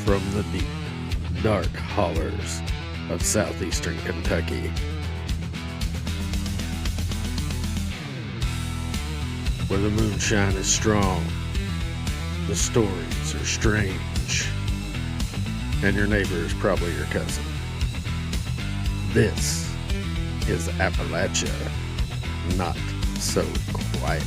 from the deep, dark hollers of southeastern Kentucky, where the moonshine is strong, the stories are strange, and your neighbor is probably your cousin. This is Appalachia, not so quiet.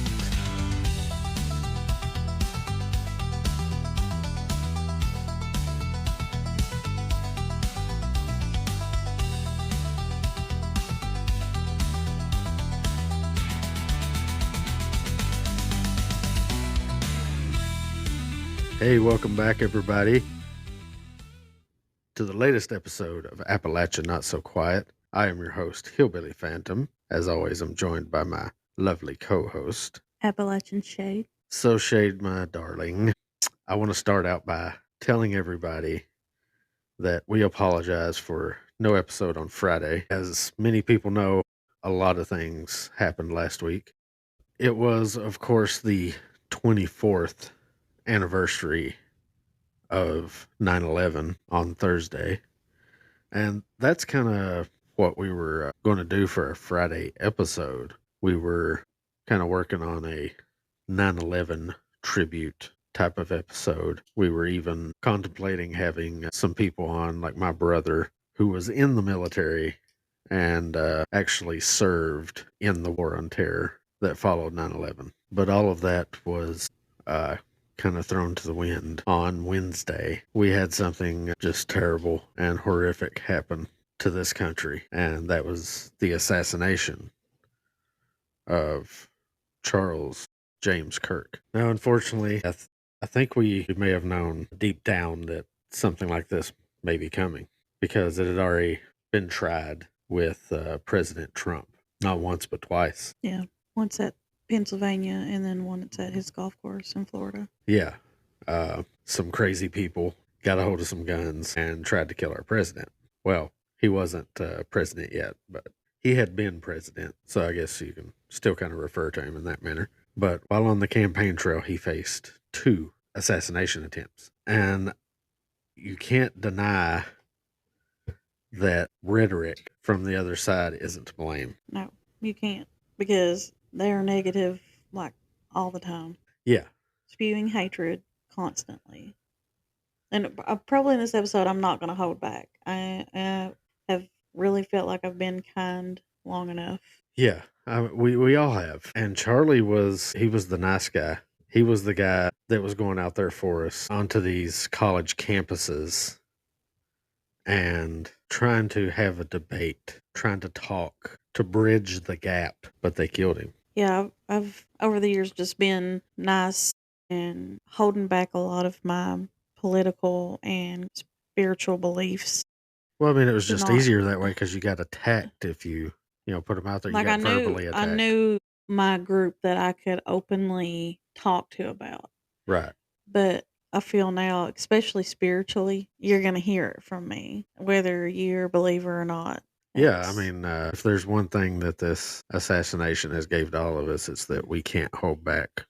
Hey, welcome back, everybody, to the latest episode of Appalachia Not So Quiet. I am your host, Hillbilly Phantom. As always, I'm joined by my lovely co-host, Appalachian Shade. So Shade, my darling. I want to start out by telling everybody that we apologize for no episode on Friday. As many people know, a lot of things happened last week. It was, of course, the 24th anniversary of 9/11 on Thursday. And that's kind of what we were going to do for a Friday episode. We were kind of working on a 9/11 tribute type of episode. We were even contemplating having some people on, like my brother, who was in the military and actually served in the war on terror that followed 9/11. But all of that was kind of thrown to the wind on Wednesday. We had something just terrible and horrific happen to this country, and that was the assassination of Charles James Kirk. Now, unfortunately, I think we may have known deep down that something like this may be coming, because it had already been tried with President Trump, not once but twice. Yeah, once at Pennsylvania and then one that's at his golf course in Florida. Yeah. Some crazy people got a hold of some guns and tried to kill our president. Well, he wasn't president yet, but he had been president, so I guess you can still kind of refer to him in that manner. But while on the campaign trail, he faced 2 assassination attempts. And you can't deny that rhetoric from the other side isn't to blame. No, you can't, because they are negative like all the time. Yeah. Spewing hatred constantly. And probably in this episode, I'm not going to hold back. I have really felt like I've been kind long enough. Yeah, we all have. And Charlie was the nice guy. He was the guy that was going out there for us onto these college campuses and trying to have a debate, trying to talk, to bridge the gap, but they killed him. Yeah, I've over the years just been nice and holding back a lot of my political and spiritual beliefs. Well, I mean, it was just easier that way because you got attacked if you put them out there. Like you got verbally attacked. I knew my group that I could openly talk to about. Right. But I feel now, especially spiritually, you're going to hear it from me, whether you're a believer or not. Yeah, I mean, if there's one thing that this assassination has gave to all of us, it's that we can't hold back.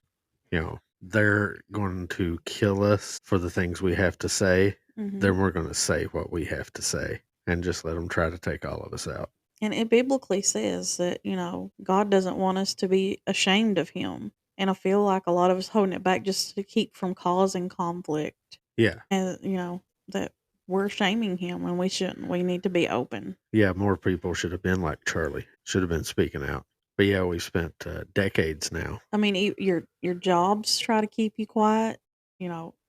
They're going to kill us for the things we have to say. Mm-hmm. Then we're going to say what we have to say and just let them try to take all of us out. And it biblically says that, God doesn't want us to be ashamed of him. And I feel like a lot of us holding it back just to keep from causing conflict. Yeah. And, that we're shaming him when we shouldn't. We need to be open. Yeah, more people should have been like Charlie, should have been speaking out. But yeah, we spent decades now. I mean, your jobs try to keep you quiet.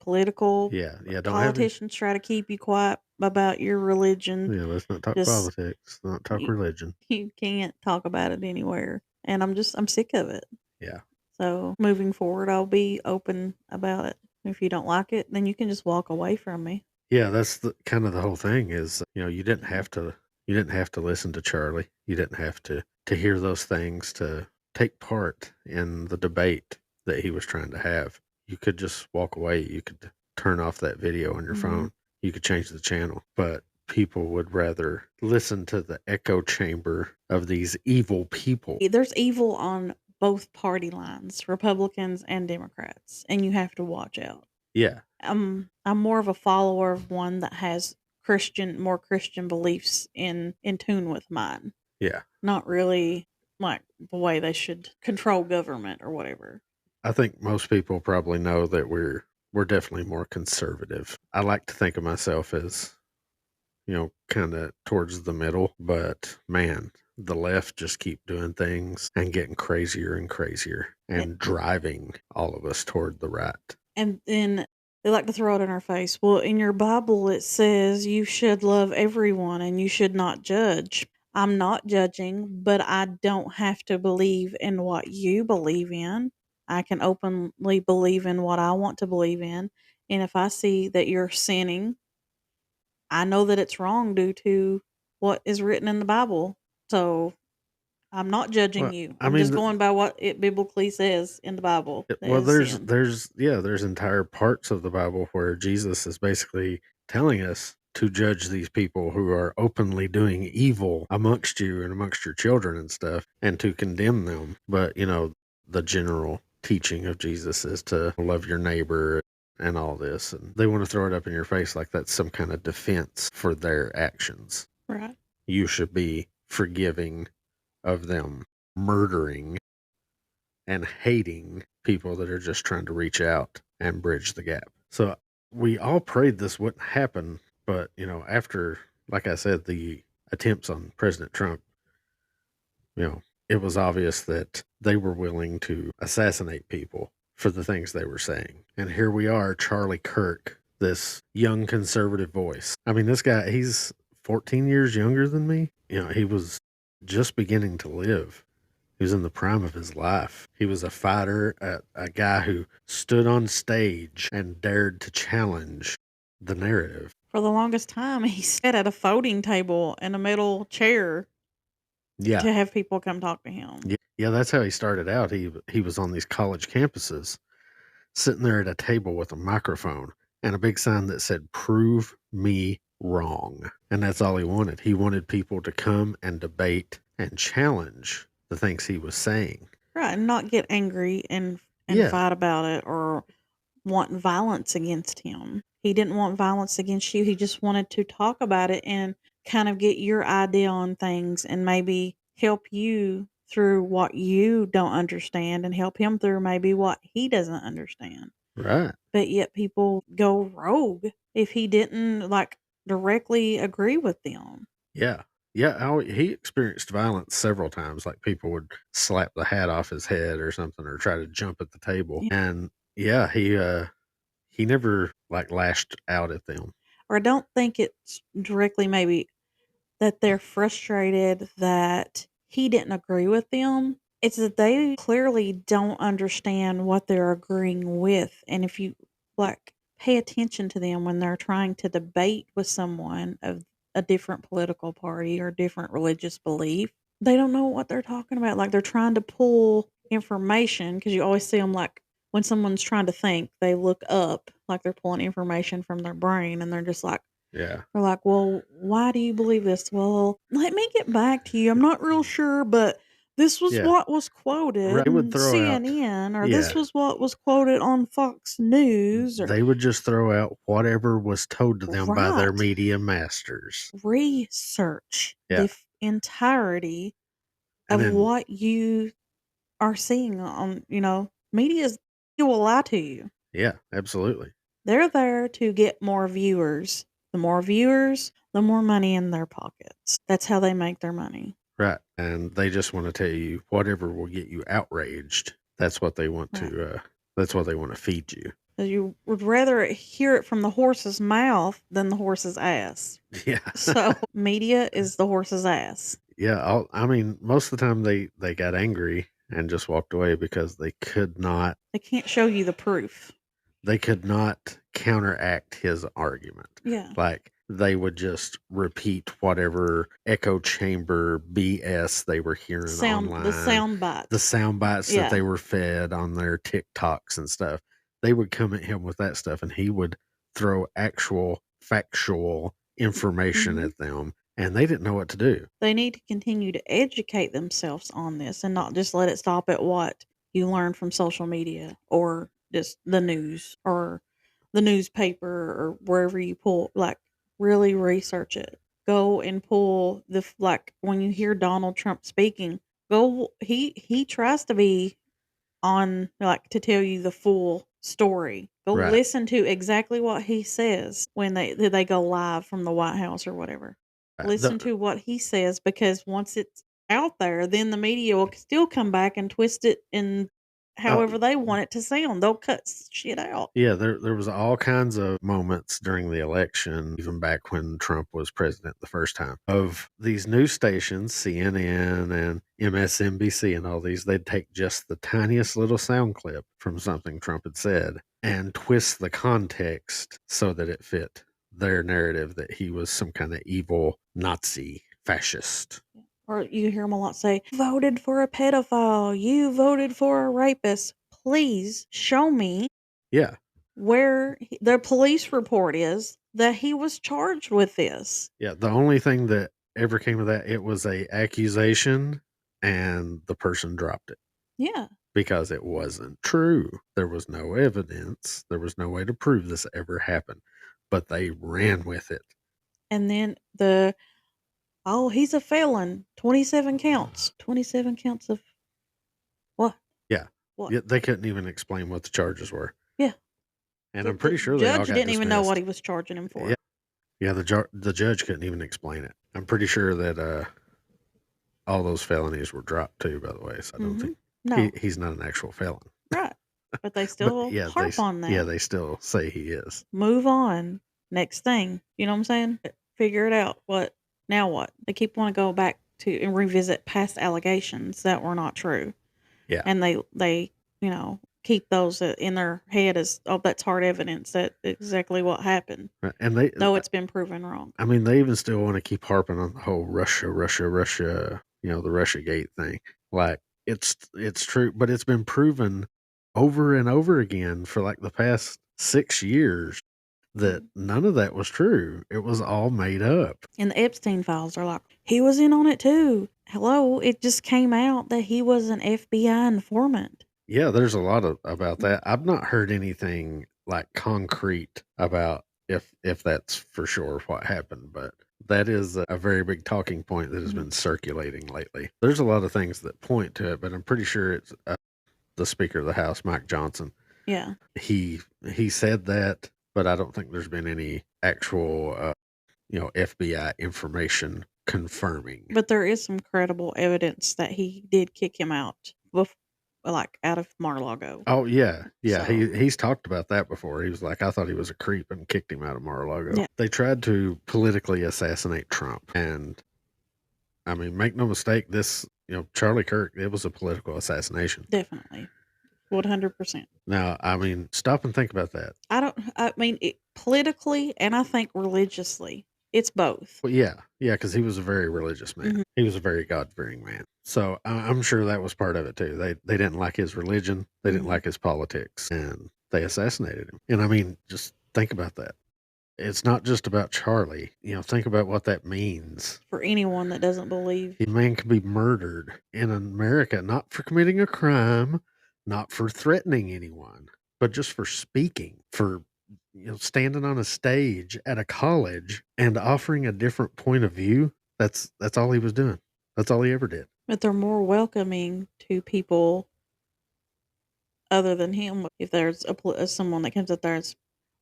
Political. Yeah. Politicians try to keep you quiet about your religion. Yeah, let's not talk politics. Not talk religion. You can't talk about it anywhere, and I'm sick of it. Yeah. So moving forward, I'll be open about it. If you don't like it, then you can just walk away from me. Yeah, that's the kind of the whole thing. Is you didn't have to listen to Charlie. You didn't have to hear those things to take part in the debate that he was trying to have. You could just walk away. You could turn off that video on your phone. You could change the channel. But people would rather listen to the echo chamber of these evil people. There's evil on both party lines, Republicans and Democrats, and you have to watch out. Yeah. I'm more of a follower of one that has more Christian beliefs in tune with mine. Yeah. Not really like the way they should control government or whatever. I think most people probably know that we're definitely more conservative. I like to think of myself as, kind of towards the middle, but man, the left just keep doing things and getting crazier and crazier and driving all of us toward the right. And then they like to throw it in our face. Well, in your Bible, it says you should love everyone and you should not judge. I'm not judging, but I don't have to believe in what you believe in. I can openly believe in what I want to believe in. And if I see that you're sinning, I know that it's wrong due to what is written in the Bible. So I'm not judging Well, you. I I'm mean, just going by what it biblically says in the Bible that well, is there's sin. there's entire parts of the Bible where Jesus is basically telling us to judge these people who are openly doing evil amongst you and amongst your children and stuff, and to condemn them. But the general teaching of Jesus is to love your neighbor and all this, and they want to throw it up in your face like that's some kind of defense for their actions. Right. You should be forgiving of them murdering and hating people that are just trying to reach out and bridge the gap. So we all prayed this wouldn't happen, but after, like I said, the attempts on President Trump, it was obvious that they were willing to assassinate people for the things they were saying. And here we are, Charlie Kirk, this young conservative voice. I mean, this guy, he's 14 years younger than me. He was just beginning to live. He was in the prime of his life. He was a fighter, a guy who stood on stage and dared to challenge the narrative. For the longest time, he sat at a folding table in a metal chair Yeah. to have people come talk to him. Yeah, that's how he started out. He was on these college campuses, sitting there at a table with a microphone and a big sign that said, "Prove me wrong." And that's all he wanted. He wanted people to come and debate and challenge the things he was saying. Right, and not get angry and Yeah. fight about it or want violence against him. He didn't want violence against you. He just wanted to talk about it and kind of get your idea on things and maybe help you through what you don't understand and help him through maybe what he doesn't understand. Right. But yet people go rogue if he didn't like directly agree with them. Yeah. Yeah, he experienced violence several times. Like people would slap the hat off his head or something, or try to jump at the table. Yeah. And he never like lashed out at them. Or I don't think it's directly maybe that they're frustrated that he didn't agree with them. It's that they clearly don't understand what they're agreeing with. And if you like pay attention to them when they're trying to debate with someone of a different political party or different religious belief, they don't know what they're talking about. Like they're trying to pull information because you always see them like when someone's trying to think, they look up like they're pulling information from their brain and they're just like, Yeah. they're like, well, why do you believe this? Well, let me get back to you. I'm not real sure, but this was Yeah. what was quoted Right. They would on throw out CNN, or this Yeah. was what was quoted on Fox News, or They would just throw out whatever was told to them by their Right. media masters. research Yeah. the entirety And of then what you are seeing on, media will lie to you. yeah, absolutely. They're there to get more viewers. The more viewers, the more money in their pockets. That's how they make their money. Right. And they just want to tell you whatever will get you outraged. That's what they want Right. to that's what they want to feed you. You would rather hear it from the horse's mouth than the horse's ass. Yeah. So media is the horse's ass. Yeah, I mean, most of the time they got angry and just walked away because they could not They can't show you the proof. counteract his argument. Yeah. Like they would just repeat whatever echo chamber BS they were hearing online. The sound bites. The sound bites Yeah. that they were fed on their TikToks and stuff. They would come at him with that stuff and he would throw actual factual information Mhm. at them, and they didn't know what to do. They need to continue to educate themselves on this and not just let it stop at what you learn from social media or just the news or the newspaper or wherever you pull, like, really research it. Go and pull like, when you hear Donald Trump speaking, he tries to be on, like, to tell you the full story. Go Right. listen to exactly what he says when they go live from the White House or whatever. Listen to what he says, because once it's out there, then the media will still come back and twist it in however they want it to sound. They'll cut shit out. Yeah, there was all kinds of moments during the election, even back when Trump was president the first time, of these news stations, CNN and MSNBC and all these, they'd take just the tiniest little sound clip from something Trump had said and twist the context so that it fit their narrative that he was some kind of evil Nazi fascist. Or you hear them a lot say, voted for a pedophile, you voted for a rapist. Please show me Yeah. where the police report is that he was charged with this. Yeah, the only thing that ever came of that, it was a accusation and the person dropped it Yeah. because it wasn't true. There was no evidence. There was no way to prove this ever happened, but they ran with it. And then he's a felon. 27 counts. 27 counts of what? Yeah. What? Yeah, they couldn't even explain what the charges were. Yeah. And I'm pretty sure they all judge got didn't even know what he dismissed. was charging him for. Yeah. Yeah, the judge couldn't even explain it. I'm pretty sure that all those felonies were dropped too, by the way. So I don't think No. he's not an actual felon. Right. But they still harp on that. Yeah, they still say he is. Move on. Next thing. You know what I'm saying? Figure it out. Now what? They keep wanting to go back to and revisit past allegations that were not true. Yeah. And they keep those in their head as, oh, that's hard evidence that exactly what happened. Right. And though it's been proven wrong. I mean, they even still want to keep harping on the whole Russia, the Russiagate thing. Like it's true, but it's been proven over and over again for like the past 6 years that none of that was true. It was all made up. And the Epstein files are like, he was in on it too. Hello, it just came out that he was an FBI informant. Yeah, there's a lot about that. I've not heard anything like concrete about if that's for sure what happened, but that is a very big talking point that has been circulating lately. There's a lot of things that point to it, but I'm pretty sure it's the Speaker of the House, Mike Johnson. Yeah, he said that, but I don't think there's been any actual FBI information confirming. But there is some credible evidence that he did kick him out out of Mar-a-Lago. Oh yeah. So. He's talked about that before. He was like, I thought he was a creep and kicked him out of Mar-a-Lago. Yeah. They tried to politically assassinate Trump, and I mean, make no mistake, this Charlie Kirk, it was a political assassination. Definitely, 100%. Now, I mean, stop and think about that. I mean, politically, and I think religiously, it's both. Well, yeah, because he was a very religious man. Mm-hmm. He was a very God-fearing man. So I'm sure that was part of it too. They didn't like his religion. They didn't like his politics, and they assassinated him. And I mean, just think about that. It's not just about Charlie. Think about what that means. For anyone that doesn't believe. A man can be murdered in America, not for committing a crime, not for threatening anyone, but just for speaking, for standing on a stage at a college and offering a different point of view. That's all he was doing. That's all he ever did. But they're more welcoming to people other than him. If there's someone that comes out there as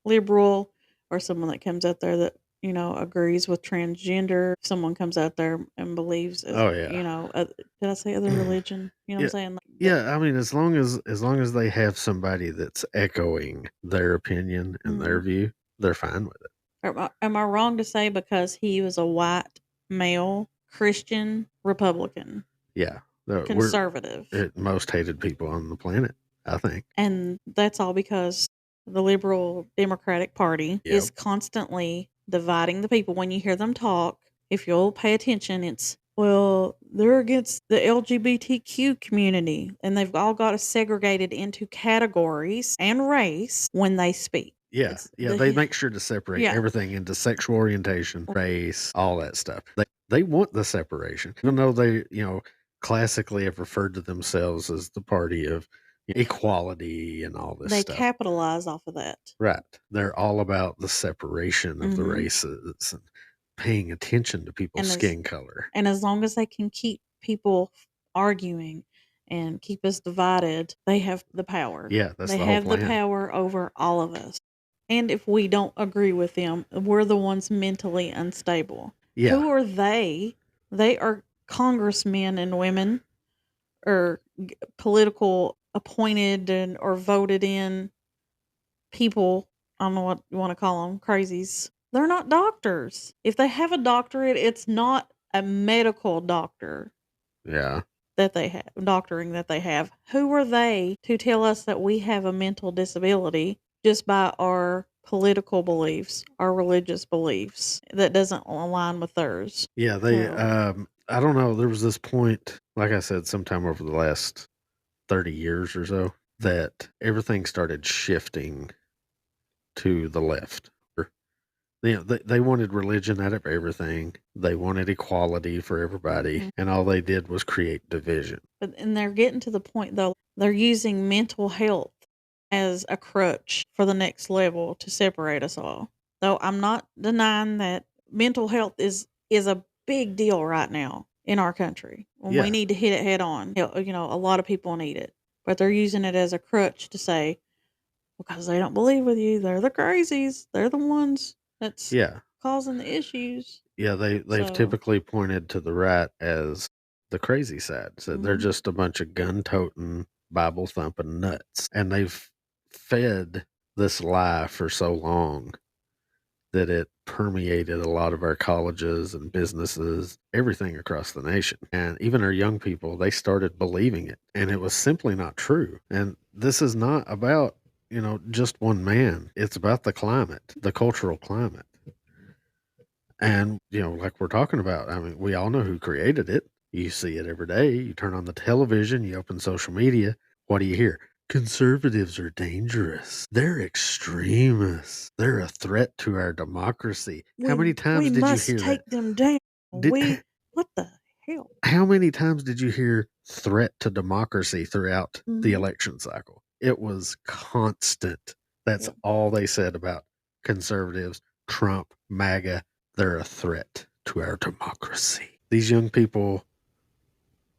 liberal, or someone that comes out there that agrees with transgender, someone comes out there and believes, did I say other religion? You know what I'm saying? Yeah, I mean, as long as they have somebody that's echoing their opinion and their view, they're fine with it. Am I wrong to say because he was a white male Christian Republican? Yeah, conservative, most hated people on the planet, I think, and that's all because the liberal Democratic Party is constantly dividing the people. When you hear them talk, if you'll pay attention, it's, well, they're against the LGBTQ community, and they've all got us segregated into categories and race when they speak. Yeah, they make sure to separate everything into sexual orientation, race, all that stuff. They want the separation, even though they, classically have referred to themselves as the party of, equality and all this They stuff. capitalize off of that. Right. They're all about the separation of the Mhm. races and paying attention to people's And as skin color. and as long as they can keep people arguing and keep us divided, they have the power. Yeah, that's They the whole have the plan. power over all of us. And if we don't agree with them, we're the ones mentally unstable. Yeah. Who are they? They are congressmen and women or political appointed and or voted in people. I don't know what you want to call them, crazies. They're not doctors. If they have a doctorate, it's not a medical doctor Yeah. that they have, doctoring that they have. Who are they to tell us that we have a mental disability just by our political beliefs, our religious beliefs that doesn't align with theirs? Yeah, I don't know, there was this point, like I said, sometime over the last 30 years or so, that everything started shifting to the left. They wanted religion out of everything. They wanted equality for everybody, Mhm. and all they did was create division. And they're getting to the point though, they're using mental health as a crutch for the next level to separate us all. Though I'm not denying that mental health is a big deal right now in our country. And we Yeah, need to hit it head on. You know, a lot of people need it. But they're using it as a crutch to say, because they don't believe with you, they're the crazies. They're the ones that's yeah, causing the issues. yeah. They've So typically pointed to the right as the crazy side. So they're mhm. just a bunch of gun toting, Bible thumping nuts, and they've fed this lie for so long that it permeated a lot of our colleges and businesses, everything across the nation. And even our young people, they started believing it. And it was simply not true. And this is not about, just one man. It's about the climate, the cultural climate. And, like we're talking about, I mean, we all know who created it. You see it every day. You turn on the television, you open social media. What do you hear? Conservatives are dangerous. They're extremists. They're a threat to our democracy. How many We times did you must hear that? take them down. Did What the hell? how many times did you hear threat to democracy throughout the Mhm. election cycle? It was constant. That's Yep. all they said about conservatives, Trump, MAGA. They're a threat to our democracy. These young people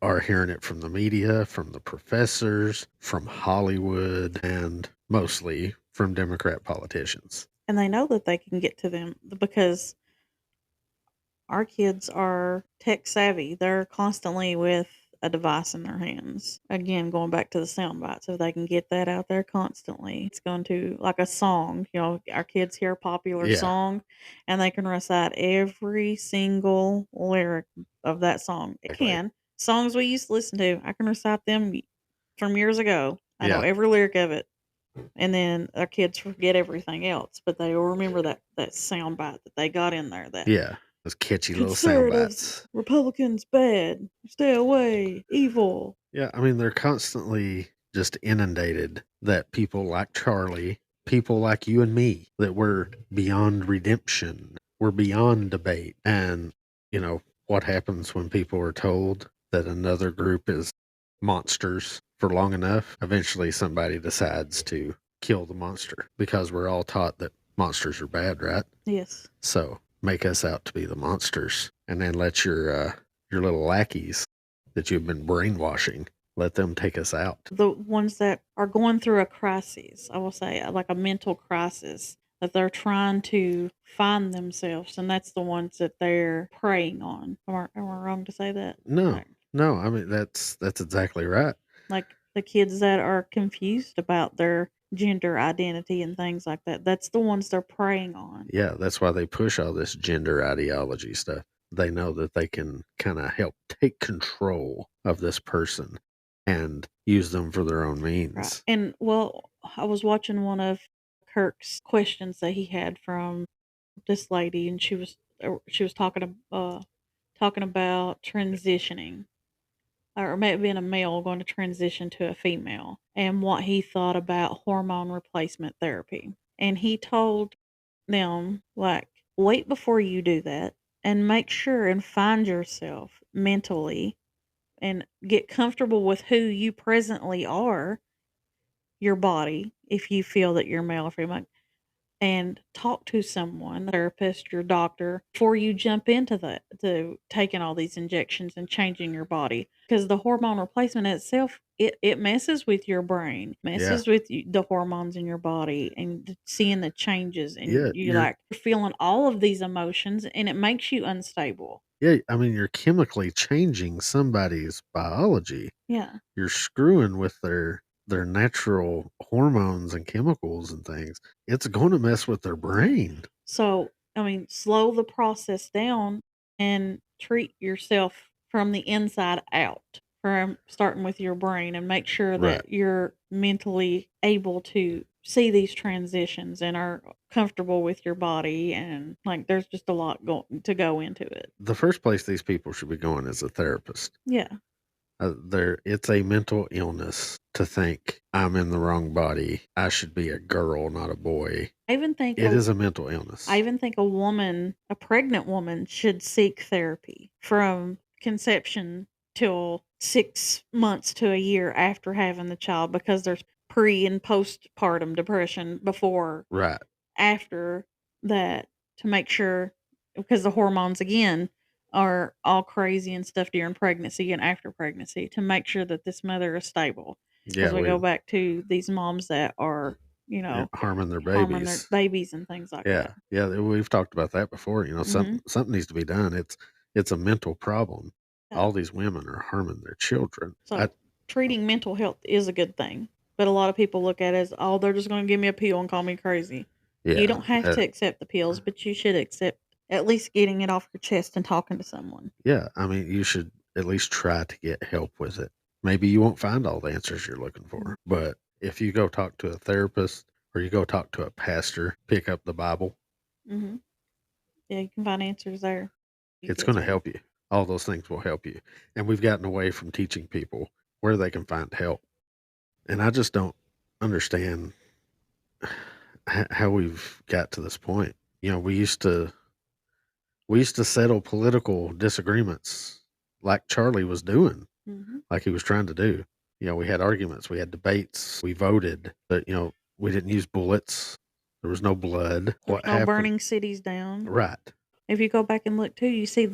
are hearing it from the media, from the professors, from Hollywood, and mostly from Democrat politicians. And they know that they can get to them because our kids are tech savvy. They're constantly with a device in their hands. Again, going back to the sound bites, if they can get that out there constantly, it's going to, like a song, our kids hear a popular Yeah, song and they can recite every single lyric of that song. It exactly. can. Songs we used to listen to, I can recite them from years ago. I know Yeah, every lyric of it. And then our kids forget everything else, but they will remember that sound bite that they got in there, that yeah. Those catchy little sound conservatives, bites. Republicans, bad, stay away, evil. Yeah, I mean, they're constantly just inundated that people like Charlie, people like you and me, that we're beyond redemption, we're beyond debate. And, what happens when people are told that another group is monsters for long enough? Eventually, somebody decides to kill the monster because we're all taught that monsters are bad, right? Yes. So make us out to be the monsters, and then let your little lackeys that you've been brainwashing, let them take us out. The ones that are going through a crisis, I will say, like a mental crisis, that they're trying to find themselves, and that's the ones that they're preying on. Am I wrong to say that? No, Like, no, I mean that's exactly right. like the kids that are confused about their gender identity and things like that. That's the ones they're preying on. Yeah, that's why they push all this gender ideology stuff. They know that they can kind of help take control of this person and use them for their own Right. means. And well, I was watching one of Kirk's questions that he had from this lady, and she was talking about transitioning, or maybe being a male going to transition to a female, and what he thought about hormone replacement therapy. And he told them, like, wait before you do that, and make sure and find yourself mentally and get comfortable with who you presently are, your body if you feel that you're male or female, and talk to someone, a therapist, your doctor, before you jump into to taking all these injections and changing your body. Because the hormone replacement itself, it messes with your brain, Yeah. messes with the hormones in your body, and seeing the changes, and Yeah, you like feeling all of these emotions, and it makes you unstable. I mean, you're chemically changing somebody's biology. Yeah. You're screwing with their natural hormones and chemicals and things. It's going to mess with their brain. So, I mean, slow the process down and treat yourself from the inside out, from starting with your brain, and make sure Right. that you're mentally able to see these transitions and are comfortable with your body. And like, there's just a lot to go into it. The first place these people should be going is a therapist. Yeah. It's a mental illness to think I'm in the wrong body. I should be a girl, not a boy. I even think It is a mental illness. I even think a pregnant woman should seek therapy from conception till 6 months to a year after having the child, because there's pre and postpartum depression before, Right. after that, to make sure, because the hormones again are all crazy and stuff during pregnancy and after pregnancy, to make sure that this mother is stable. As Yeah, we go back to these moms that are, harming their harming their babies. babies and things like Yeah, that. yeah, we've talked about that before. Mhm. Something needs to be done. It's a mental problem. Yeah. All these women are harming their children. So treating mental health is a good thing, but a lot of people look at it as, oh, they're just going to give me a pill and call me crazy. Yeah, You don't have to accept the pills, but you should accept at least getting it off your chest and talking to someone. yeah. I mean, you should at least try to get help with it. Maybe you won't find all the answers you're looking for, but if you go talk to a therapist or you go talk to a pastor, pick up the Bible, Mm-hmm. Yeah, you can find answers there. it's going to help you. All those things will help you. And we've gotten away from teaching people where they can find help. And I just don't understand how we've got to this point. We used to settle political disagreements like Charlie was doing, like he was trying to do. We had arguments, we had debates, we voted, but we didn't use bullets. There was no blood. There's no burning cities down. Right. If you go back and look too, you see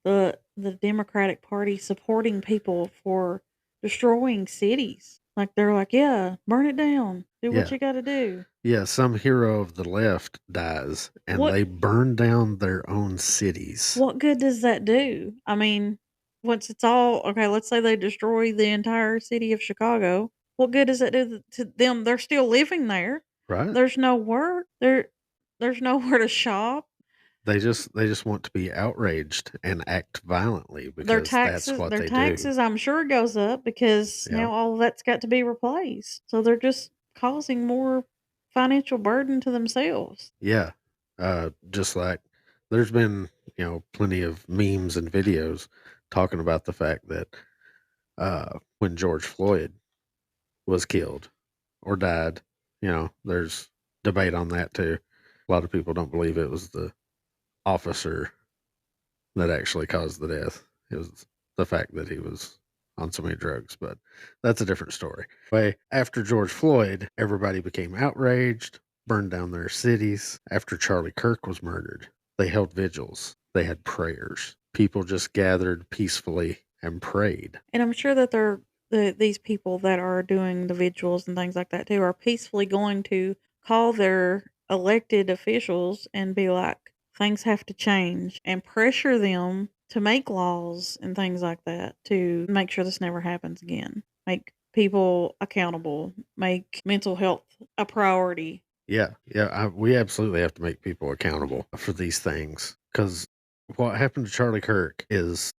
the Democratic Party supporting people for destroying cities. Like they're like, yeah, burn it down. Do what you got to do. Yeah, some hero of the left dies and they burn down their own cities. What good does that do? I mean, once it's all okay, let's say they destroy the entire city of Chicago. What good does it do to them? They're still living there. Right. There's no work. There's nowhere to shop. They just want to be outraged and act violently because that's what they do. Their taxes, I'm sure, goes up because now all of that's got to be replaced. So they're just causing more financial burden to themselves. Yeah. Just like there's been, plenty of memes and videos talking about the fact that when George Floyd was killed or died, there's debate on that too. A lot of people don't believe it was the officer that actually caused the death. It was the fact that he was on so many drugs, but that's a different story. Anyway, after George Floyd, everybody became outraged, burned down their cities. After Charlie Kirk was murdered, they held vigils. They had prayers. People just gathered peacefully and prayed. And I'm sure that these people that are doing the vigils and things like that too are peacefully going to call their elected officials and be like, things have to change, and pressure them to make laws and things like that to make sure this never happens again. Make people accountable, make mental health a priority. Yeah, we absolutely have to make people accountable for these things, because what happened to Charlie Kirk is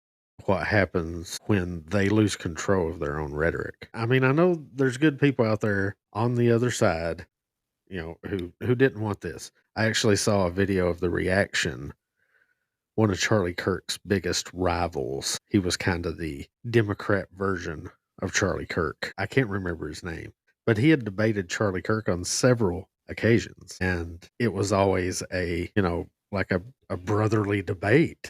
what happens when they lose control of their own rhetoric. I mean, I know there's good people out there on the other side, who didn't want this. I actually saw a video of the reaction. One of Charlie Kirk's biggest rivals. He was kind of the Democrat version of Charlie Kirk. I can't remember his name, but he had debated Charlie Kirk on several occasions, and it was always like a brotherly debate.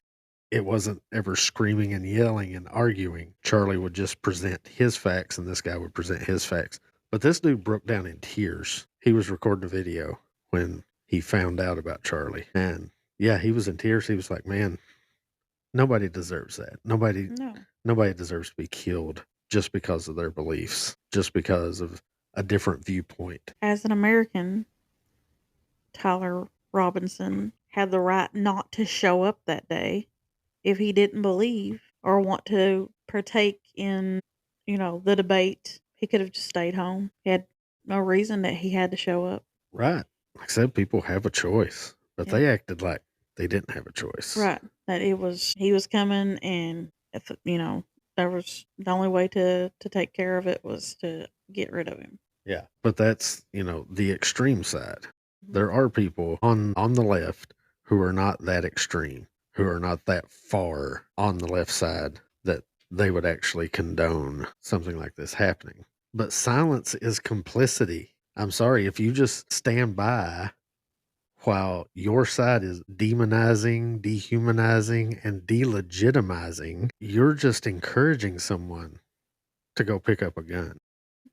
It wasn't ever screaming and yelling and arguing. Charlie would just present his facts and this guy would present his facts. But this dude broke down in tears. He was recording a video when he found out about Charlie. And yeah, he was in tears. He was like, man, nobody deserves that. No. Nobody deserves to be killed just because of their beliefs, just because of a different viewpoint. As an American, Tyler Robinson had the right not to show up that day if he didn't believe or want to partake in, the debate. He could have just stayed home. He had no reason that he had to show up. Right. Like I said, people have a choice, but Yeah. they acted like they didn't have a choice. Right. That he was coming, and if there was the only way to take care of it was to get rid of him. Yeah. But that's, the extreme side. Mhm. There are people on the left who are not that extreme, who are not that far on the left side that they would actually condone something like this happening. But silence is complicity. I'm sorry, if you just stand by while your side is demonizing, dehumanizing, and delegitimizing, you're just encouraging someone to go pick up a gun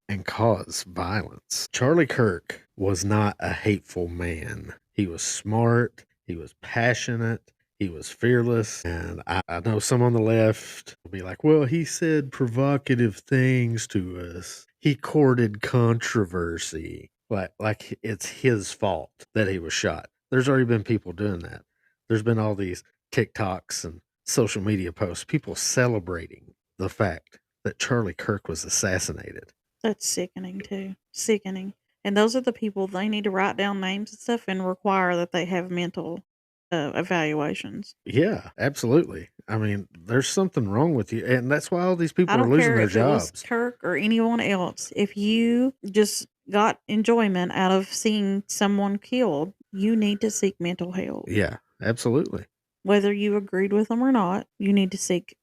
and cause violence. Charlie Kirk was not a hateful man. He was smart, he was passionate, he was fearless. And I know some on the left will be like, well, he said provocative things to us. He courted controversy. Like it's his fault that he was shot. There's already been people doing that. There's been all these TikToks and social media posts, people celebrating the fact that Charlie Kirk was assassinated. That's sickening too. Sickening. And those are the people they need to write down names and stuff and require that they have mental evaluations. Yeah, absolutely. I mean, there's something wrong with you. And that's why all these people I are don't losing care their if it was jobs. Kirk or anyone else. If you just got enjoyment out of seeing someone killed, you need to seek mental help. Yeah, absolutely. Whether you agreed with them or not, you need to seek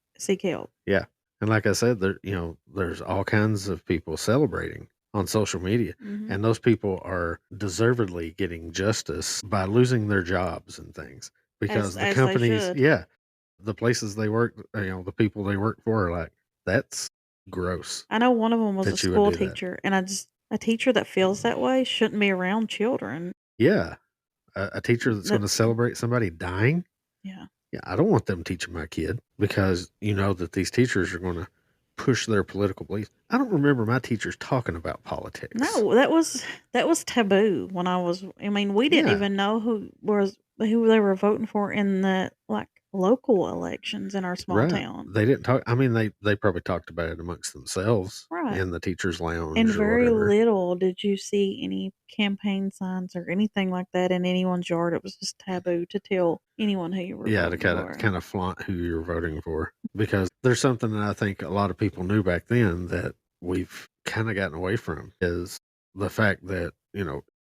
help. Yeah. And like I said, there's all kinds of people celebrating on social media. Mhm. And those people are deservedly getting justice by losing their jobs and things. Because the As they companies, should. yeah, the places they work, the people they work for are like, that's gross I know one of them was a that you would school do that. teacher, and a teacher that feels that way shouldn't be around children. Yeah. A teacher that's That going to celebrate somebody dying. Yeah. Yeah, I don't want them teaching my kid because you know that these teachers are going to push their political beliefs. I don't remember my teachers talking about politics. No, that was taboo when I mean, we didn't Yeah. even know who they were voting for in the, like, local elections in our small Right. town. They didn't talk. I mean, they probably talked about it amongst themselves Right. in the teachers' And lounge or very whatever. little did you see any campaign signs or anything like that in anyone's yard. It was just taboo to tell anyone who you were Yeah, to voting kind of for. kind of flaunt who you're voting for because there's something that I think a lot of people knew back then that we've kind of gotten away from is the fact that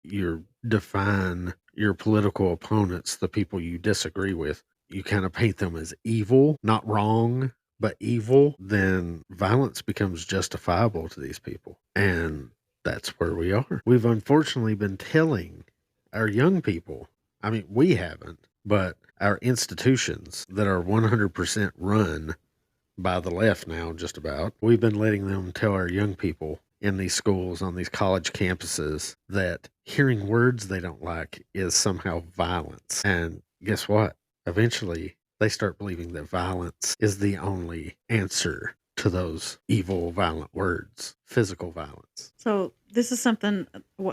you define your political opponents, the people you disagree with, you kind of paint them as evil, not wrong, but evil. Then violence becomes justifiable to these people, and that's where we are. We've unfortunately been telling our young people. I mean, we haven't, but our institutions that are 100% run by the left now, just about, we've been letting them tell our young people in these schools, on these college campuses, that hearing words they don't like is somehow violence. And guess what? Eventually, they start believing that violence is the only answer to those evil, violent words, physical violence. So this is something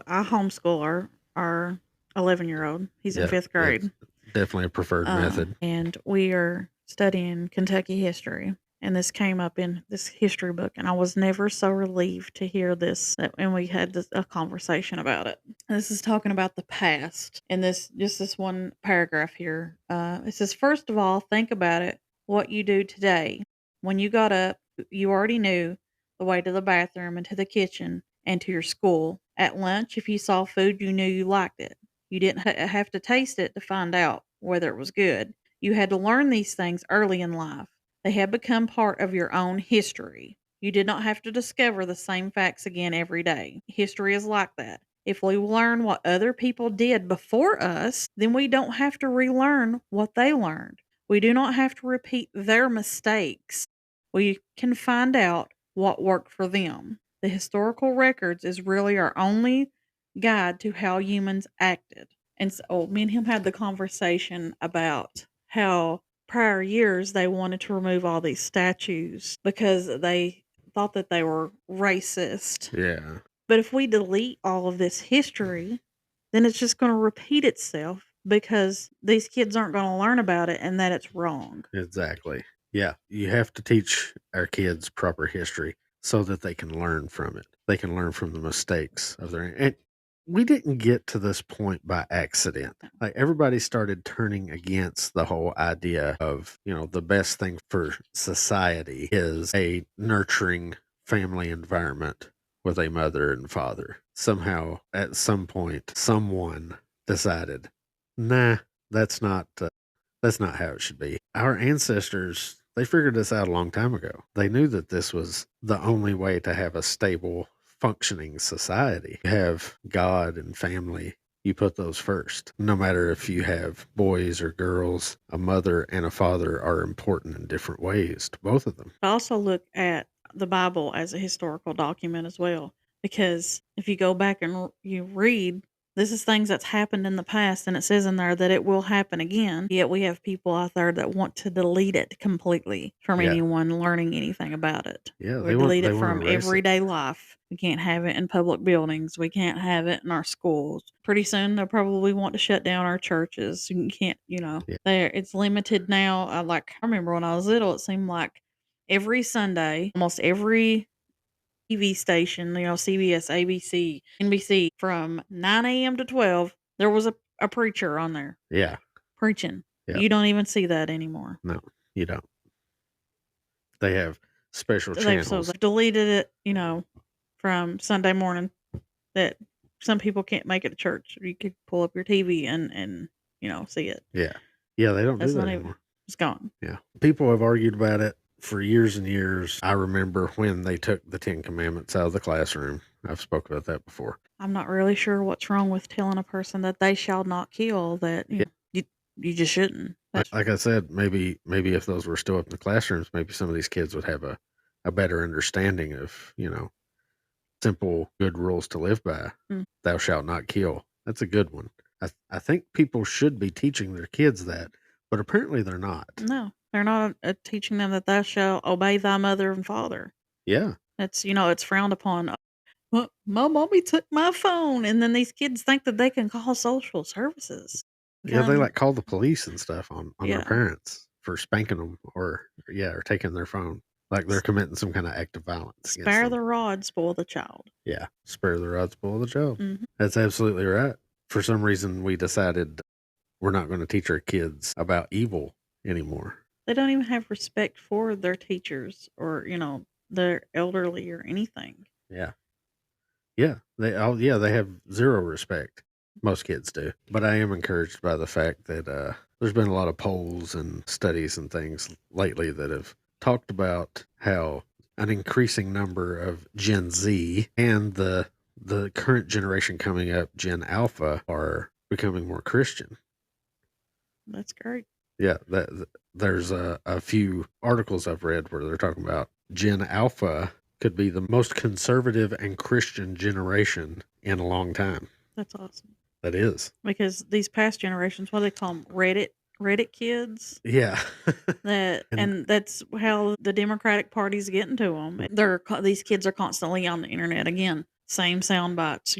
I homeschool our 11-year-old. He's in Yeah, 5th grade. that's definitely a preferred method. And we are studying Kentucky history. And this came up in this history book, and I was never so relieved to hear this. And we had a conversation about it. And this is talking about the past. And this one paragraph here. It says, first of all, think about it. What you do today. When you got up, you already knew the way to the bathroom and to the kitchen and to your school. At lunch, if you saw food, you knew you liked it. You didn't have to taste it to find out whether it was good. You had to learn these things early in life. They had become part of your own history. You did not have to discover the same facts again every day. History is like that. If we learn what other people did before us, then we don't have to relearn what they learned. We do not have to repeat their mistakes. We can find out what worked for them. The historical records is really our only guide to how humans acted. And so me and him had the conversation about how prior years they wanted to remove all these statues because they thought that they were racist. Yeah, But if we delete all of this history, then it's just going to repeat itself because these kids aren't going to learn about it and that it's wrong. exactly. Yeah, you have to teach our kids proper history so that they can learn from it. They can learn from the mistakes of their. And we didn't get to this point by accident. Like everybody started turning against the whole idea of, the best thing for society is a nurturing family environment with a mother and father. Somehow, at some point, someone decided, nah, that's not how it should be. Our ancestors, they figured this out a long time ago. They knew that this was the only way to have a stable, functioning society. You have God and family. You put those first. No matter if you have boys or girls, a mother and a father are important in different ways to both of them. I also look at the Bible as a historical document as well, because if you go back and you read, this is things that's happened in the past, and it says in there that it will happen again. Yet we have people out there that want to delete it completely from Yeah. anyone learning anything about it. Yeah, We delete they it want from to erase it. everyday life. We can't have it in public buildings. We can't have it in our schools. Pretty soon they'll probably want to shut down our churches. You can't, Yeah. there it's limited now. I remember when I was little, it seemed like every Sunday, almost every TV station, CBS, ABC, NBC, from 9 a.m. to 12, there was a preacher on there Yeah. preaching. Yeah. You don't even see that anymore. No, you don't. They have special So channels. they've deleted it, from Sunday morning that some people can't make it to church. You could pull up your TV and see it. Yeah. Yeah, they don't do That's that not even, anymore. it's gone. Yeah. People have argued about it for years and years. I remember when they took the 10 Commandments out of the classroom. I've spoke about that before. I'm not really sure what's wrong with telling a person that they shall not kill, that you just shouldn't. Like I said, maybe if those were still up in the classrooms, maybe some of these kids would have a better understanding of, simple good rules to live by. Thou shalt not kill. That's a good one. I think people should be teaching their kids that, but apparently they're not. No, they're not teaching them that thou shalt obey thy mother and father. Yeah. That's, it's frowned upon. My mommy took my phone. And then these kids think that they can call social services. Yeah, they like call the police and stuff on their Yeah. parents for spanking them or taking their phone. Like they're committing some kind of act of violence. Spare the rod, spoil the child. Yeah, spare the rod, spoil the child. Mhm. That's absolutely right. For some reason, we decided we're not going to teach our kids about evil anymore. They don't even have respect for their teachers or, their elderly or anything. Yeah. Yeah, they have zero respect. Most kids do. But I am encouraged by the fact that there's been a lot of polls and studies and things lately that have talked about how an increasing number of Gen Z and the current generation coming up, Gen Alpha, are becoming more Christian. That's great. Yeah, there's a few articles I've read where they're talking about Gen Alpha could be the most conservative and Christian generation in a long time. That's awesome. That is. Because these past generations, what do they call them? Reddit kids. Yeah. and that's how the Democratic Party's getting to them. These kids are constantly on the internet again. Same sound bites,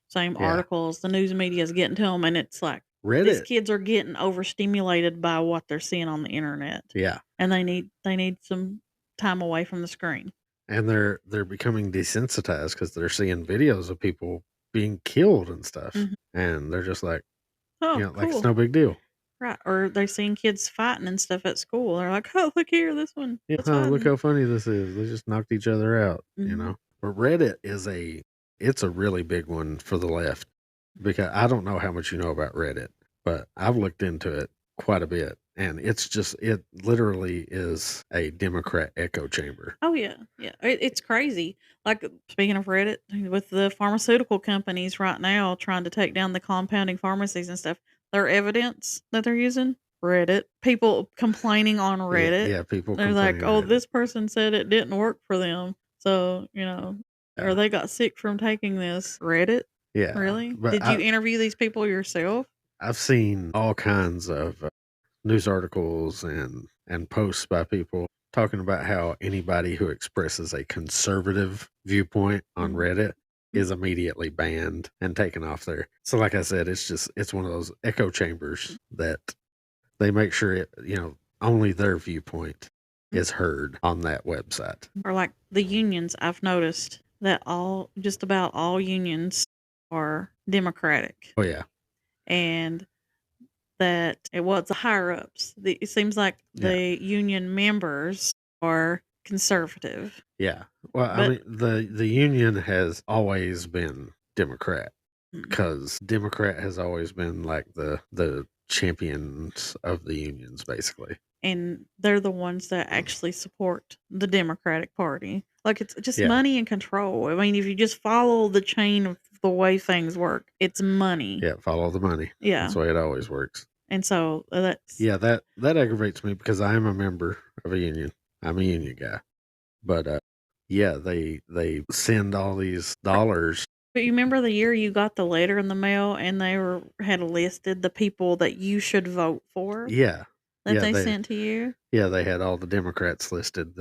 same articles. The news media is getting to them, and it's like these kids are getting overstimulated by what they're seeing on the internet. Yeah. And they need some time away from the screen. And they're becoming desensitized because they're seeing videos of people being killed and stuff, and they're just like, cool. Like it's no big deal. Right. Or they're seeing kids fighting and stuff at school. They're like, oh, look here, this one. Yeah, look how funny this is. They just knocked each other out, But Reddit it's a really big one for the left, because I don't know how much you know about Reddit, but I've looked into it quite a bit, and it literally is a Democrat echo chamber. Oh yeah. Yeah. It's crazy. Like, speaking of Reddit, with the pharmaceutical companies right now trying to take down the compounding pharmacies and stuff, their evidence that they're using, Reddit. People complaining on Reddit. Yeah, people They're like, oh, this person said it didn't work for them. So, or they got sick from taking this. Reddit? Yeah. Really? But Did you interview these people yourself? I've seen all kinds of news articles and posts by people talking about how anybody who expresses a conservative viewpoint on Reddit is immediately banned and taken off there. So like I said, it's one of those echo chambers that they make sure only their viewpoint is heard on that website. Or like the unions, I've noticed that just about all unions are Democratic. Oh yeah. And that it was the higher ups. It seems like the union members are conservative. Yeah. Well, I mean, the union has always been Democrat because Democrat has always been like the champions of the unions, basically. And they're the ones that actually support the Democratic Party. Like, it's just money and control. I mean, if you just follow the chain of the way things work, it's money. Yeah, follow the money. Yeah. That's the way it always works. And so that's... Yeah, that aggravates me because I am a member of a union. I'm a union guy. But, yeah, they send all these dollars. But you remember the year you got the letter in the mail and they had listed the people that you should vote for? Yeah. That they sent to you? Yeah, they had all the Democrats listed.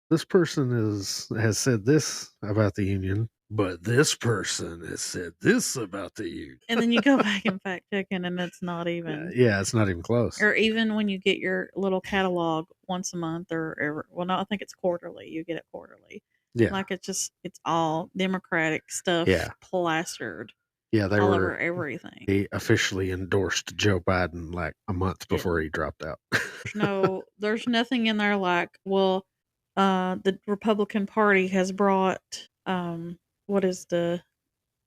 This person has said this about the union, but this person has said this about the union. And then you go back and fact checking, and it's not even. Yeah, it's not even close. Or even when you get your little catalog once a month no, I think it's quarterly. You get it quarterly. Yeah. Like it's all Democratic stuff plastered. Yeah, all over everything. He officially endorsed Joe Biden like a month before he dropped out. There's nothing in there like, well, the Republican Party has brought what is the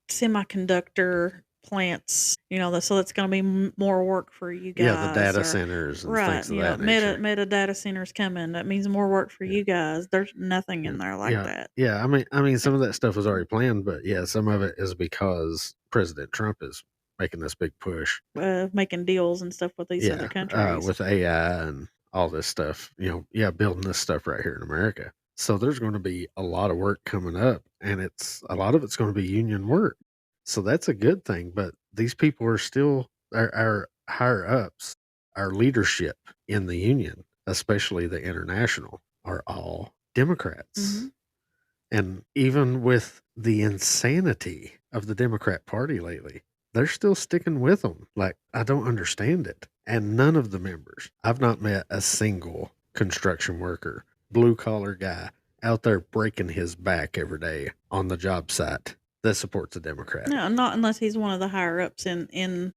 semiconductor plants, so that's going to be more work for you guys. Yeah, the data centers and things of that nature. Meta data centers coming. That means more work for you guys. There's nothing in there like that. Yeah, I mean, some of that stuff was already planned, but yeah, some of it is because President Trump is making this big push, making deals and stuff with these other countries, with AI and all this stuff. Building this stuff right here in America. So there's going to be a lot of work coming up, and a lot of it's going to be union work. So that's a good thing. But these people are still our higher ups, our leadership in the union, especially the international, are all Democrats. And even with the insanity of the Democrat Party lately, they're still sticking with them. Like, I don't understand it. And none of the members, I've not met a single construction worker, blue collar guy out there breaking his back every day on the job site that supports a Democrat. No, not unless he's one of the higher ups in.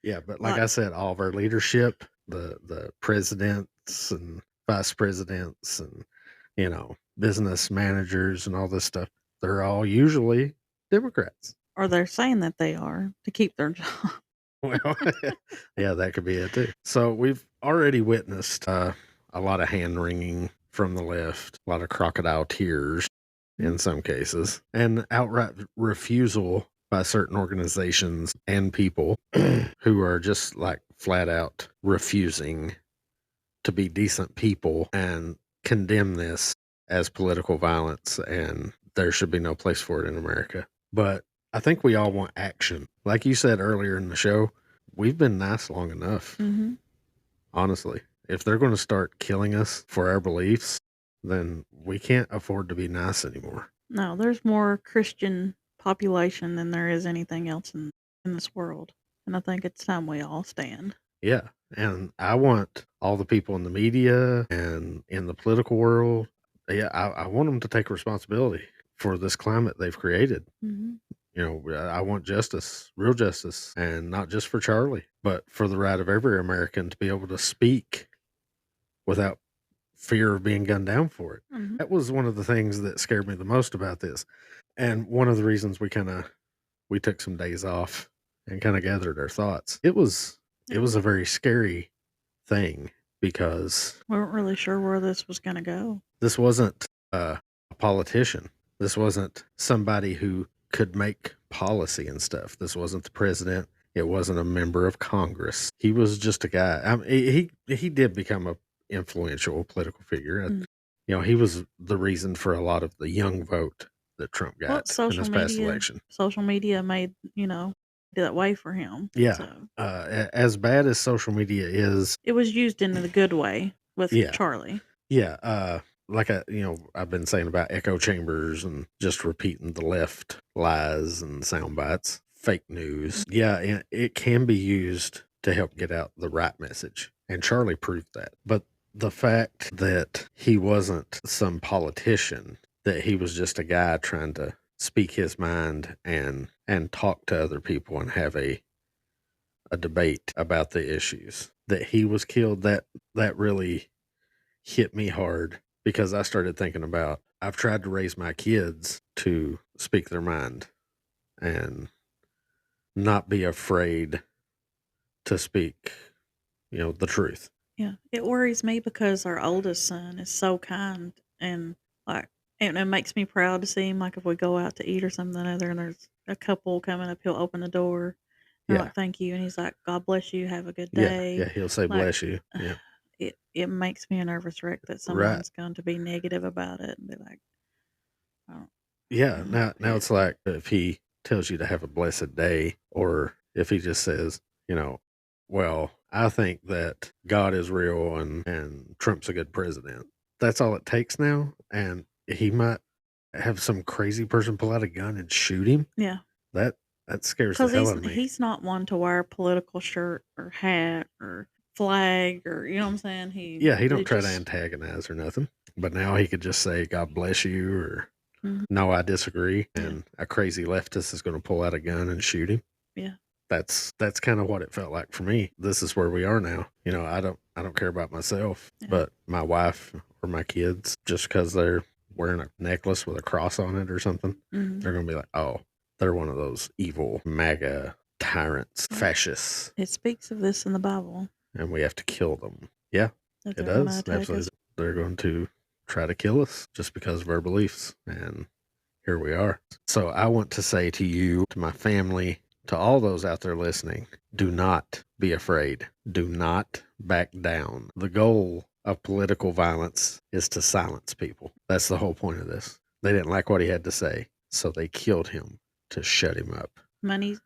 Yeah, but like I said, all of our leadership, the presidents and vice presidents and, business managers and all this stuff, they're all usually Democrats. Or they're saying that they are to keep their job. Well, yeah, that could be it too. So we've already witnessed a lot of hand wringing from the left, a lot of crocodile tears in some cases, and outright refusal by certain organizations and people who are just like flat out refusing to be decent people and condemn this as political violence, and there should be no place for it in America. But I think we all want action. Like you said earlier in the show, we've been nice long enough. Honestly, if they're going to start killing us for our beliefs, then we can't afford to be nice anymore. No, there's more Christian population than there is anything else in this world. And I think it's time we all stand. Yeah. And I want all the people in the media and in the political world, I want them to take responsibility for this climate they've created. I want justice, real justice, and not just for Charlie, but for the right of every American to be able to speak without fear of being gunned down for it. That was one of the things that scared me the most about this. And one of the reasons we took some days off and kind of gathered our thoughts. It was a very scary thing because we weren't really sure where this was going to go. This wasn't a politician. This wasn't somebody who could make policy and stuff. This wasn't the president. It wasn't a member of Congress. He was just a guy. I mean, he did become a influential political figure. He was the reason for a lot of the young vote that Trump Well, got in this past election. social media made, that way for him. Yeah. So As bad as social media is, it was used in the good way with yeah. Charlie. Yeah. Like I've been saying about echo chambers and just repeating the left lies and sound bites, fake news. Yeah, and it can be used to help get out the right message. And Charlie proved that. But the fact that he wasn't some politician, that he was just a guy trying to speak his mind and talk to other people and have a debate about the issues, that he was killed, that really hit me hard, because I started thinking about, I've tried to raise my kids to speak their mind and not be afraid to speak, the truth. Yeah, it worries me because our oldest son is so kind and like, and it makes me proud to see him. Like if we go out to eat or something other, and there's a couple coming up, he'll open the door. And I'm Yeah. like, thank you, and he's like, God bless you, have a good Yeah. day. Yeah. He'll say, Like, bless you. Yeah. it makes me a nervous wreck that Right. someone's going to be negative about it and be like, oh, Yeah. Now it's like, if he tells you to have a blessed day, or if he just says, well, I think that God is real and Trump's a good president. That's all it takes now. And he might have some crazy person pull out a gun and shoot him. yeah, That scares the because hell out of me. he's not one to wear a political shirt or hat or flag, or you know what I'm saying. He don't try to antagonize or nothing. But now he could just say, God bless you, or no, I disagree. And a crazy leftist is going to pull out a gun and shoot him. Yeah. That's kind of what it felt like for me. This is where we are now. I don't care about myself, but my wife or my kids, just because they're wearing a necklace with a cross on it or something, they're going to be like, oh, they're one of those evil MAGA tyrants, fascists. It speaks of this in the Bible. And we have to kill them. Yeah, it does. Absolutely. They're going to try to kill us just because of our beliefs. And here we are. So I want to say to you, to my family, to all those out there listening, do not be afraid. Do not back down. The goal of political violence is to silence people. That's the whole point of this. They didn't like what he had to say, so they killed him to shut him up.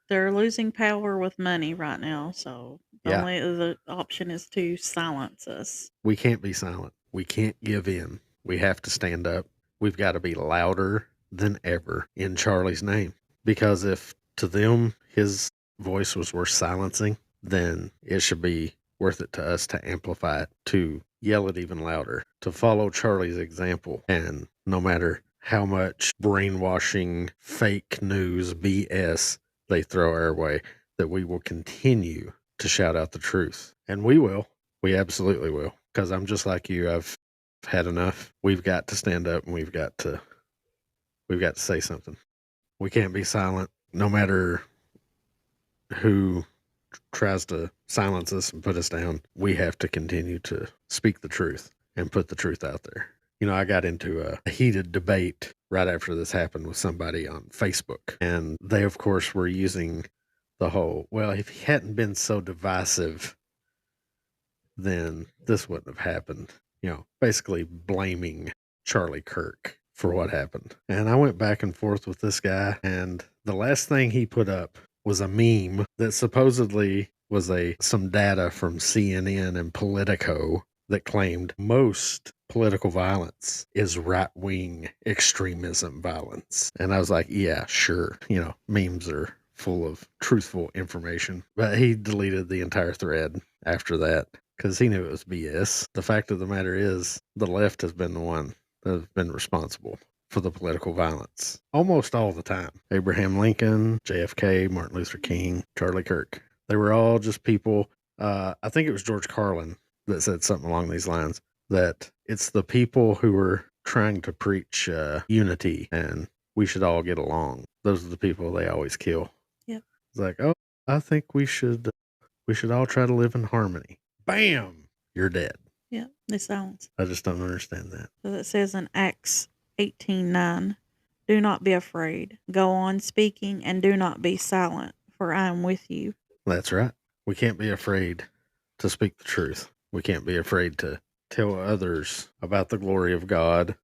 They're losing power with money right now, so only the option is to silence us. We can't be silent. We can't give in. We have to stand up. We've got to be louder than ever in Charlie's name. Because if to them his voice was worth silencing, then it should be worth it to us to amplify it, to yell it even louder, to follow Charlie's example. And no matter how much brainwashing, fake news, BS they throw our way, that we will continue to shout out the truth. And we will. We absolutely will. Because I'm just like you. I've had enough. We've got to stand up, and we've got to say something. We can't be silent, no matter who tries to silence us and put us down. We have to continue to speak the truth and put the truth out there. I got into a heated debate right after this happened with somebody on Facebook. And they, of course, were using the whole, well, if he hadn't been so divisive, then this wouldn't have happened. Basically blaming Charlie Kirk for what happened. And I went back and forth with this guy, and the last thing he put up was a meme that supposedly was some data from CNN and Politico that claimed most political violence is right-wing extremism violence. And I was like, yeah, sure. Memes are full of truthful information. But he deleted the entire thread after that because he knew it was BS. The fact of the matter is, the left has been the one that has been responsible for the political violence almost all the time. Abraham Lincoln, JFK, Martin Luther King, Charlie Kirk. They were all just people. I think it was George Carlin that said something along these lines, that it's the people who are trying to preach unity and we should all get along. Those are the people they always kill. Yep. It's like, oh, I think we should all try to live in harmony. Bam! You're dead. Yeah, they silence. I just don't understand that. So it says in Acts 18:9, do not be afraid. Go on speaking and do not be silent, for I am with you. That's right. We can't be afraid to speak the truth. We can't be afraid to tell others about the glory of God.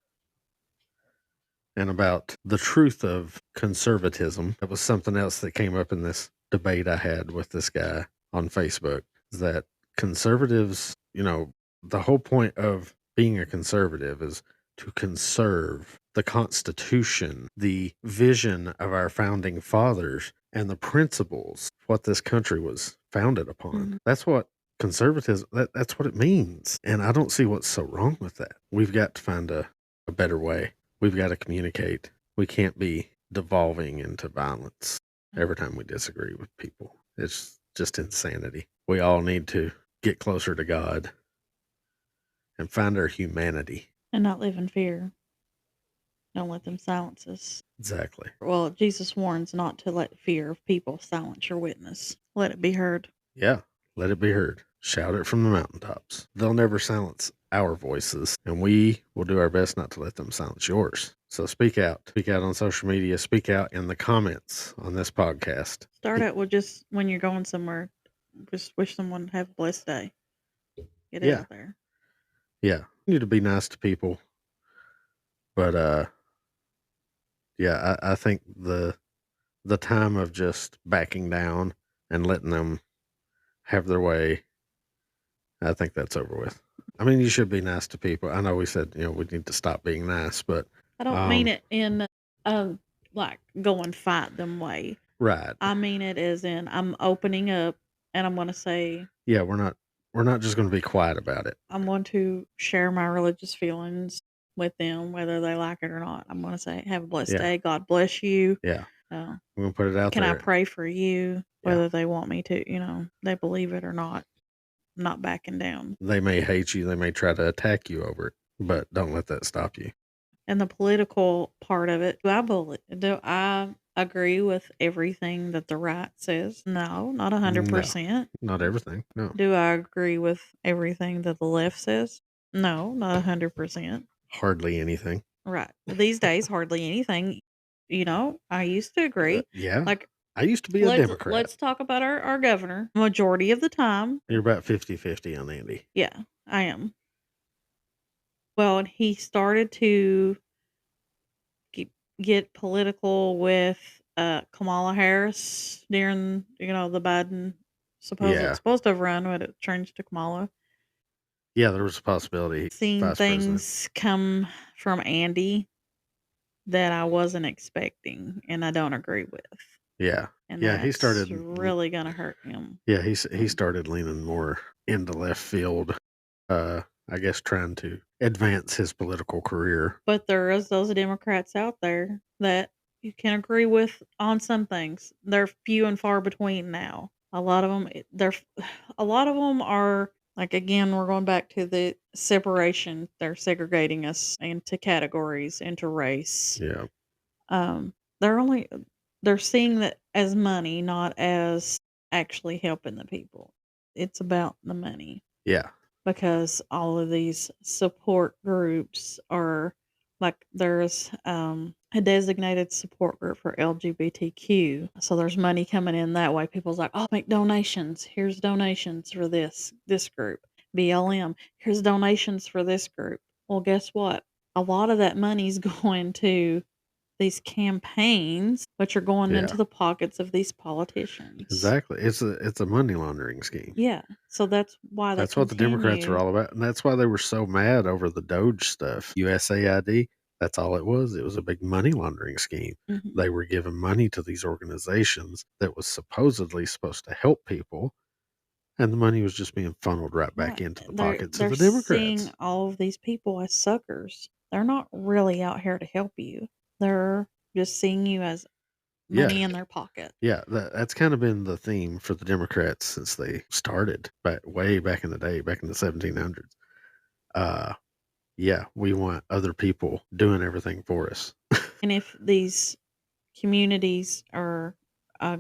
and about the truth of conservatism. That was something else that came up in this debate I had with this guy on Facebook, is that conservatives, the whole point of being a conservative is to conserve the Constitution, the vision of our founding fathers, and the principles of what this country was founded upon. Mhm. That's what conservatism, that's what it means. And I don't see what's so wrong with that. We've got to find a better way. We've got to communicate. We can't be devolving into violence every time we disagree with people. It's just insanity. We all need to get closer to God and find our humanity. And not live in fear. Don't let them silence us. Exactly. Well, Jesus warns not to let fear of people silence your witness. Let it be heard. Yeah, let it be heard. Shout it from the mountaintops. They'll never silence our voices, and we will do our best not to let them silence yours. So speak out. Speak out on social media. Speak out in the comments on this podcast. Start out with just when you're going somewhere, just wish someone to have a blessed day. Get it out there. Yeah. You need to be nice to people. But yeah, I think the time of just backing down and letting them have their way, I think that's over with. I mean, you should be nice to people. I know we said, we need to stop being nice, but I don't mean it in like go and fight them way. right. I mean it as in I'm opening up and I'm going to say, yeah, we're not just going to be quiet about it. I'm going to share my religious feelings with them, whether they like it or not. I'm going to say, have a blessed day. God bless you. Yeah. Uh, We're going to put it out can there. I pray for you? Whether they want me to, they believe it or not. I'm not backing down. They may hate you. They may try to attack you over it, but don't let that stop you. And the political part of it, do I agree with everything that the right says? No, not 100%. Not everything. No. Do I agree with everything that the left says? No, not 100%. Hardly anything. Right. These days, hardly anything. I used to agree. Yeah. Like, I used to be a Democrat. Let's talk about our governor. Majority of the time. You're about 50-50 on Andy. Yeah, I am. Well, and he started to get political with Kamala Harris during, the Biden supposed to have run, but it changed to Kamala. Yeah, there was a possibility. Seeing things come from Andy that I wasn't expecting and I don't agree with. Yeah. And he started really gonna hurt him. Yeah, he started leaning more into left field. I guess trying to advance his political career. But there is those Democrats out there that you can agree with on some things. They're few and far between now. A lot of them are like, again, we're going back to the separation. They're segregating us into categories, into race. Yeah. They're seeing that as money, not as actually helping the people. It's about the money. Yeah. Because all of these support groups are like, there's a designated support group for LGBTQ. So there's money coming in that way. People's like, oh, make donations. Here's donations for this group. BLM, here's donations for this group. Well, guess what? A lot of that money's going to these campaigns, which are going into the pockets of these politicians. Exactly. It's a money laundering scheme. Yeah. So that's why that's what the Democrats are all about. And that's why they were so mad over the Doge stuff. USAID, that's all it was. It was a big money laundering scheme. Mm-hmm. They were giving money to these organizations that was supposedly supposed to help people. And the money was just being funneled right back into the pockets of the Democrats. They're seeing all of these people as suckers. They're not really out here to help you. They're just seeing you as money in their pocket. Yeah, that's kind of been the theme for the Democrats since they started, way back in the day, back in the 1700s. Yeah, we want other people doing everything for us. And if these communities or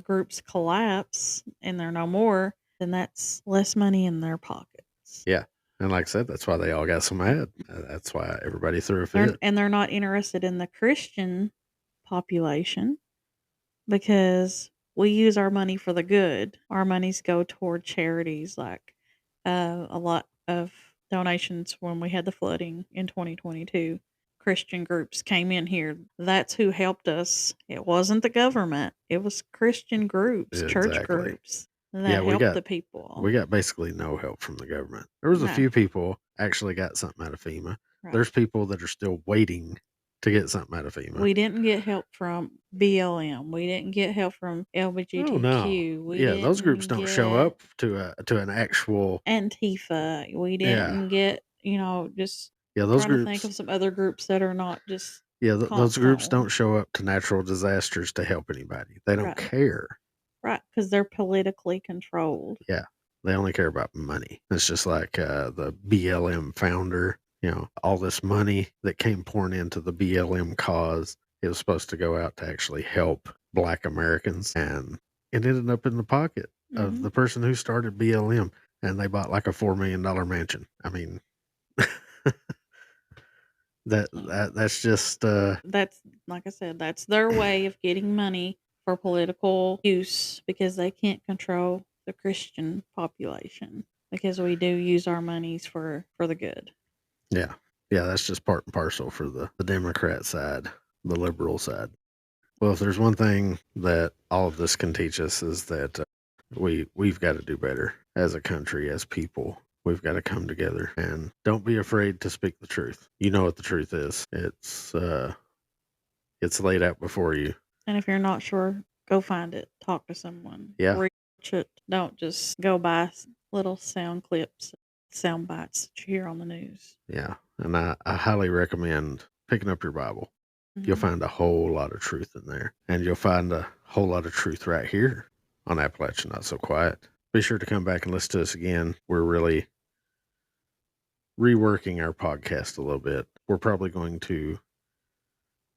groups collapse and they're no more, then that's less money in their pockets. Yeah. And like I said, that's why they all got so mad. That's why everybody threw a fit. And they're not interested in the Christian population because we use our money for the good. Our monies go toward charities, like a lot of donations when we had the flooding in 2022. Christian groups came in here. That's who helped us. It wasn't the government. It was Christian groups, church Exactly. groups Yeah, that helped the people. we got basically no help from the government. There was a No. few people actually got something out of FEMA. Right. There's people that are still waiting to get something out of FEMA. We didn't get help from BLM. We didn't get help from LGBTQ. Oh no. We Yeah, those groups didn't don't show get up to an actual Antifa. We Yeah. didn't get, just Yeah, those trying to think groups of some other groups that are not just Yeah, those groups constantly. don't show up to natural disasters to help anybody. They don't Right. care. Right, because they're politically controlled. Yeah. They only care about money. It's just like the BLM founder, all this money that came pouring into the BLM cause. It was supposed to go out to actually help Black Americans, and it ended up in the pocket of the person who started BLM, and they bought like a $4 million mansion. I mean, that's just That's, like I said, that's their way of getting money for political use, because they can't control the Christian population, because we do use our monies for the good. Yeah, that's just part and parcel for the Democrat side, the liberal side. Well, if there's one thing that all of this can teach us is that we've got to do better as a country, as people. We've got to come together and don't be afraid to speak the truth. You know what the truth is. It's laid out before you. And if you're not sure, go find it. Talk to someone. Yeah. Research it. Don't just go by little sound clips, sound bites that you hear on the news. Yeah. And I highly recommend picking up your Bible. You'll find a whole lot of truth in there. And you'll find a whole lot of truth right here on Appalachia Not So Quiet. Be sure to come back and listen to us again. We're really reworking our podcast a little bit. We're probably going to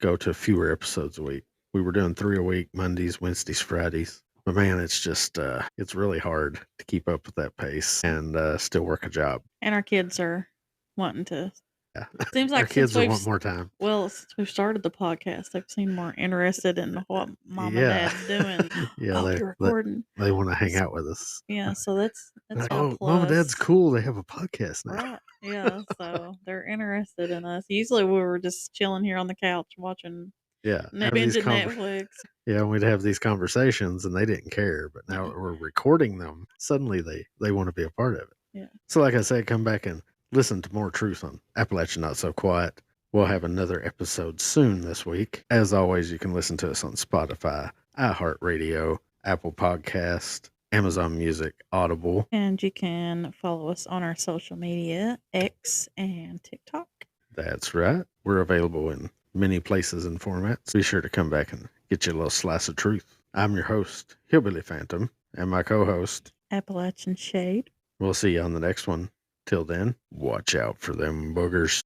go to fewer episodes a week. We were doing 3 a week, Mondays, Wednesdays, Fridays. But man, it's just, it's really hard to keep up with that pace and still work a job. And our kids are wanting to. Yeah. Seems like our kids want more time. Well, since we've started the podcast, they've seemed more interested in what mom and dad's doing. Yeah, you're recording. They want to hang out with us. Yeah, so that's Like, a plus. Mom and Dad's cool. They have a podcast now. Right. Yeah, so they're interested in us. Usually we were just chilling here on the couch watching Netflix. Yeah, we'd have these conversations and they didn't care, but now that we're recording them, suddenly they want to be a part of it. Yeah. So like I said, come back and listen to more truth on Appalachia Not So Quiet. We'll have another episode soon this week. As always, you can listen to us on Spotify, iHeartRadio, Apple Podcast, Amazon Music, Audible. And you can follow us on our social media, X and TikTok. That's right. We're available in many places and formats. Be sure to come back and get you a little slice of truth. I'm your host, Hillbilly Phantom, and my co-host, Appalachian Shade. We'll see you on the next one. Till then, watch out for them boogers.